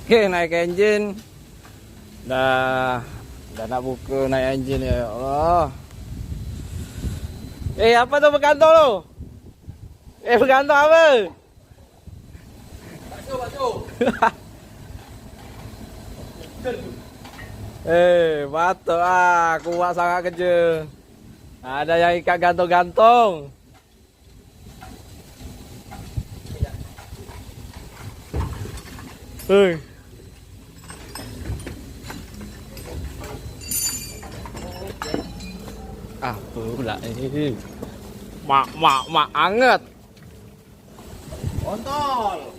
Okey, naik enjin. Dah nak buka naik enjin ya Allah. Apa tu bergantung tu? Bergantung apa? Basuh. Batuk kuat sangat kerja. Ada yang ikat gantung-gantung. Apa pula ini? Mak anget. Kontol.